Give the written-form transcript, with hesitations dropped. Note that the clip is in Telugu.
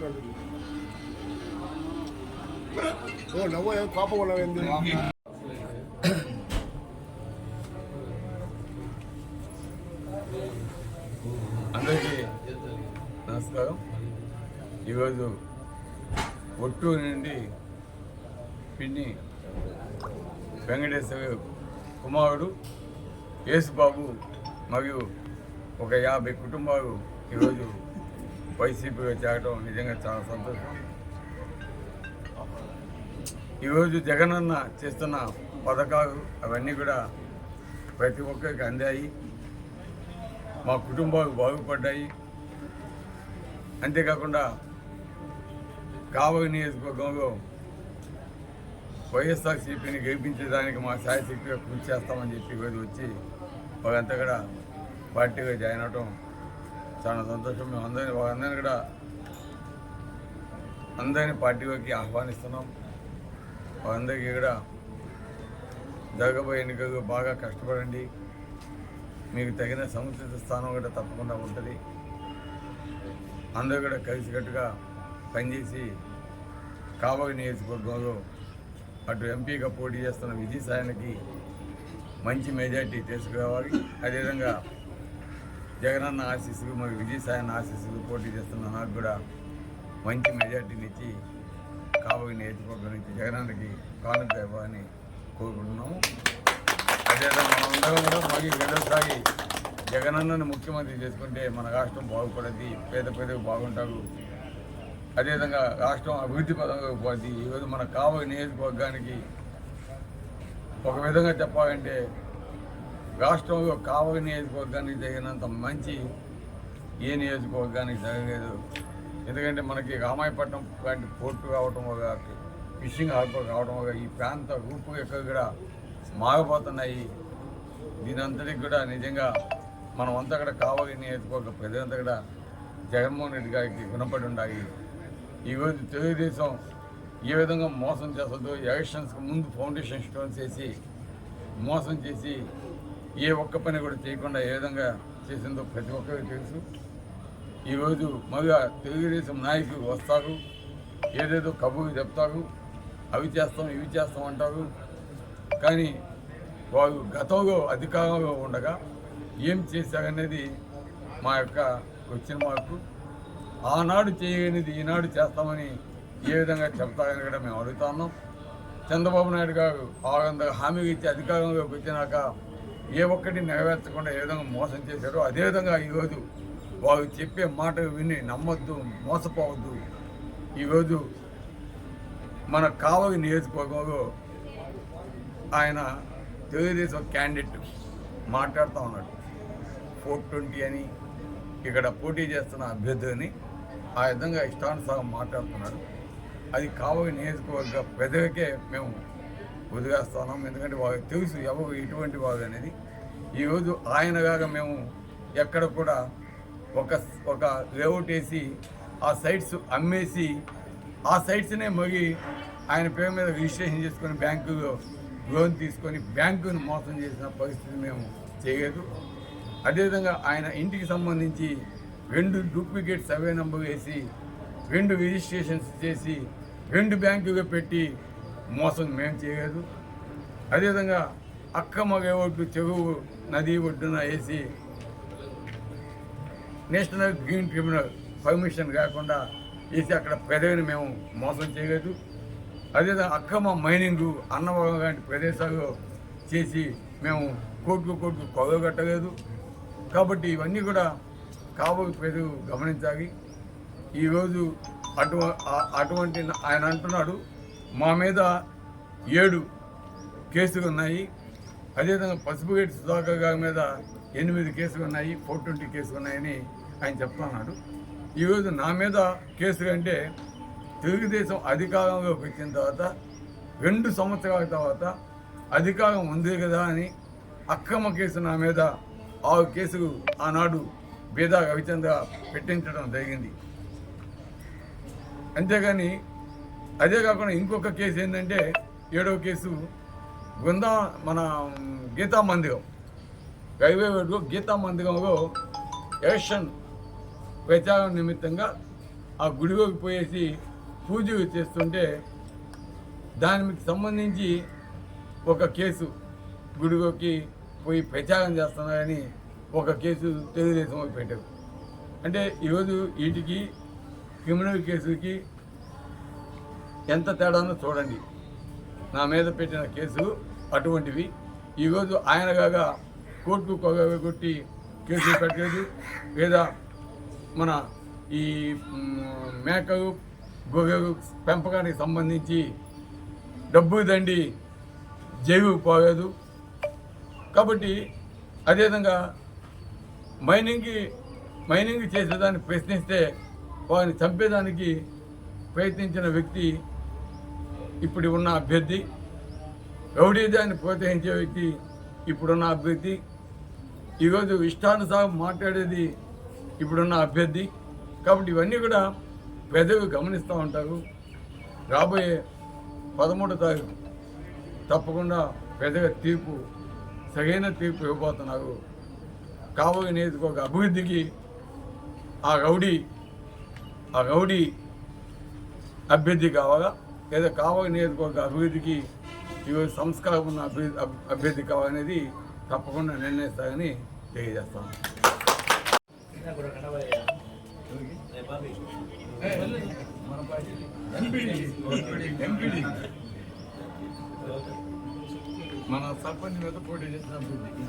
ఓ నవ్వు కోపం ఉన్నది. అందరికీ నమస్కారం. ఈరోజు ఒట్టూరు నుండి పిన్ని వెంకటేశ్వర కుమారుడు యేసుబాబు మరియు ఒక 50 కుటుంబాలు ఈరోజు వైసీపీగా చేరడం నిజంగా చాలా సంతోషం. ఈరోజు జగనన్న చేస్తున్న పథకాలు అవన్నీ కూడా ప్రతి ఒక్కరికి అందాయి, మా కుటుంబాలు బాగుపడ్డాయి. అంతేకాకుండా కావలి నియోజకవర్గంలో వైఎస్ఆర్సీపీని గెలిపించడానికి మా శాయశక్తిగా కృషి చేస్తామని చెప్పి ఈరోజు వచ్చి వాళ్ళంతా కూడా పార్టీగా జాయిన్ అవడం చాలా సంతోషం. మేము వాళ్ళందరినీ కూడా అందరినీ పార్టీలోకి ఆహ్వానిస్తున్నాం. వాళ్ళందరికీ కూడా జరగబోయే ఎన్నికలు బాగా కష్టపడండి, మీకు తగిన సముచిత స్థానం కూడా తప్పకుండా ఉంటుంది. అందరూ కూడా కలిసికట్టుగా పనిచేసి కావలి నియోజకవర్గంలో అటు ఎంపీగా పోటీ చేస్తున్న విజయసాయికి మంచి మెజార్టీ తీసుకురావాలి. అదేవిధంగా జగనన్న ఆశీస్సులు మరియు విజయసాయన్న ఆశీస్సులు పోటీ చేస్తున్న నాకు కూడా మంచి మెజార్టీని ఇచ్చి కావలి నియోజకవర్గం నుంచి జగనన్నకి కానుక ఇవ్వాలని కోరుకుంటున్నాము. అదేవిధంగా మనందరం కూడా మళ్ళీ గెలుస్తాగి జగనన్నను ముఖ్యమంత్రి చేసుకుంటే మన రాష్ట్రం బాగుపడద్ది, పేద పేదకు బాగుంటారు. అదేవిధంగా రాష్ట్రం అభివృద్ధి పదంగా పోద్ది. ఈరోజు మన కావలి నియోజకవర్గానికి ఒక విధంగా చెప్పాలంటే రాష్ట్రంలో కావలి నియోజకవర్గానికి జరిగినంత మంచి ఏ నియోజకవర్గానికి జరగలేదు. ఎందుకంటే మనకి రామాయపట్నం లాంటి పోర్టు కావటం వల్ల, ఫిషింగ్ హార్బర్ కావడం వల్ల ఈ ప్రాంత రూపురేఖలు కూడా మారిపోతున్నాయి. దీనంతటికి కూడా నిజంగా మనం అంతా కూడా కావలి నియోజకవర్గ ప్రజలంతా కూడా జగన్మోహన్ రెడ్డి గారికి గుణపడి ఉండాలి. ఈరోజు తెలుగుదేశం ఏ విధంగా మోసం చేస్తుందో, ఎలక్షన్స్కి ముందు ఫౌండేషన్ స్టోన్స్ వేసి మోసం చేసి ఏ ఒక్క పని కూడా చేయకుండా ఏ విధంగా చేసిందో ప్రతి ఒక్కరికి తెలుసు. ఈరోజు మళ్ళా తెలుగుదేశం నాయకులు వస్తారు, ఏదేదో కబుర్లు చెప్తారు, అవి చేస్తాం ఇవి చేస్తాం అంటారు. కానీ వాళ్ళు గతంలో అధికారంలో ఉండగా ఏం చేశారనేది మా యొక్క వచ్చిన మార్పు. ఆనాడు చేయనిది ఈనాడు చేస్తామని ఏ విధంగా చెప్తారని కూడా మేము అడుగుతున్నాం. చంద్రబాబు నాయుడు గారు 600 హామీలు ఇచ్చి అధికారంలోకి వచ్చినాక ఏ ఒక్కటి నెరవేర్చకుండా ఏ విధంగా మోసం చేశారో అదేవిధంగా ఈరోజు వాళ్ళు చెప్పే మాటలు విని నమ్మొద్దు, మోసపోవద్దు. ఈరోజు మన కావలి నియోజకవర్గంలో ఆయన తెలుగుదేశం క్యాండిడేట్ మాట్లాడుతూ ఉన్నాడు. 420 అని ఇక్కడ పోటీ చేస్తున్న అభ్యర్థిని ఆ విధంగా ఇష్టానుసారం మాట్లాడుతున్నాడు. అది కావలి నియోజకవర్గ ప్రజలకే మేము వదిలేస్తున్నాం. ఎందుకంటే వాళ్ళకి తెలుసు ఎవరు ఎటువంటి వాళ్ళు అనేది. ఈరోజు ఆయనగా మేము ఎక్కడ కూడా ఒక లేఅవుట్ వేసి ఆ సైట్స్ అమ్మేసి ఆ సైట్స్నే మళ్ళీ ఆయన పేరు మీద రిజిస్ట్రేషన్ చేసుకొని బ్యాంకులో లోన్ తీసుకొని బ్యాంకును మోసం చేసిన పరిస్థితి మేము చేయలేదు. అదేవిధంగా ఆయన ఇంటికి సంబంధించి 2 డూప్లికేట్ సర్వే నెంబర్ వేసి 2 రిజిస్ట్రేషన్స్ చేసి 2 బ్యాంకుగా పెట్టి మోసం మేము చేయలేదు. అదేవిధంగా అక్కమ్మ ఓట్లు చెరువు నది ఒడ్డున వేసి నేషనల్ గ్రీన్ ట్రిబ్యునల్ పర్మిషన్ కాకుండా వేసి అక్కడ ప్రజలను మేము మోసం చేయలేదు. అదేవిధంగా అక్కమ్మ మైనింగ్ అన్నవరం లాంటి ప్రదేశాల్లో చేసి మేము కోట్లు కొలగట్టలేదు. కాబట్టి ఇవన్నీ కూడా కావలి ప్రజలు గమనించాలి. ఈరోజు అటువంటి ఆయన అంటున్నాడు మా మీద 7 కేసులు ఉన్నాయి. అదేవిధంగా పసుపుగేటి సుధాకర్ గారి మీద 8 కేసులు ఉన్నాయి, 420 కేసులు ఉన్నాయని ఆయన చెప్తున్నాడు. ఈరోజు నా మీద కేసులు అంటే తెలుగుదేశం అధికారంలోకి వచ్చిన తర్వాత 2 సంవత్సరాల తర్వాత అధికారం ఉంది కదా అని అక్రమ కేసు నా మీద 6 కేసులు ఆనాడు బేదా రవిచంద్ర పెట్టించడం జరిగింది. అంతేగాని అదే కాకుండా ఇంకొక కేసు ఏంటంటే 7వ కేసు మన గీతా మందిరం రైల్వే రోడ్లో గీతా మందిరంలో ఎలక్షన్ ప్రచారం నిమిత్తంగా ఆ గుడిలోకి పోయేసి పూజ చేస్తుంటే దానికి సంబంధించి ఒక కేసు గుడిలోకి పోయి ప్రచారం చేస్తున్నారని ఒక కేసు తెలుగుదేశం వాళ్ళు పెట్టారు. అంటే ఈరోజు వీటికి క్రిమినల్ కేసులకి ఎంత తేడానో చూడండి. నా మీద పెట్టిన కేసు అటువంటివి. ఈరోజు ఆయనగా కోర్టుకు కొట్టి కేసులు పెట్టలేదు. లేదా మన ఈ మేకలు గొర్రెలు పెంపకానికి సంబంధించి డబ్బు దండి జైలుకు పోలేదు. కాబట్టి అదేవిధంగా మైనింగ్ చేసేదాన్ని ప్రశ్నిస్తే వారిని చంపేదానికి ప్రయత్నించిన వ్యక్తి ఇప్పుడు ఉన్న అభ్యర్థి, రౌడీజాన్ని ప్రోత్సహించే వ్యక్తి ఇప్పుడున్న అభ్యర్థి, ఈరోజు ఇష్టానుసారం మాట్లాడేది ఇప్పుడున్న అభ్యర్థి. కాబట్టి ఇవన్నీ కూడా ప్రజలు గమనిస్తూ ఉంటారు. రాబోయే 13వ తారీఖు తప్పకుండా ప్రజల తీర్పు, సరైన తీర్పు ఇవ్వబోతున్నారు. కాబోయే నియోజకవర్గ అభివృద్ధికి ఆ రౌడీ అభ్యర్థి కావాలా, లేదా కాబోయే నియోజకవర్గ అభివృద్ధికి ఈరోజు సంస్కారం ఉన్న అభ్యర్థి కావాలనేది తప్పకుండా నిర్ణయిస్తారని తెలియజేస్తాను. మన సర్పంచ్ మీద పోటీ చేసిన అభ్యర్థి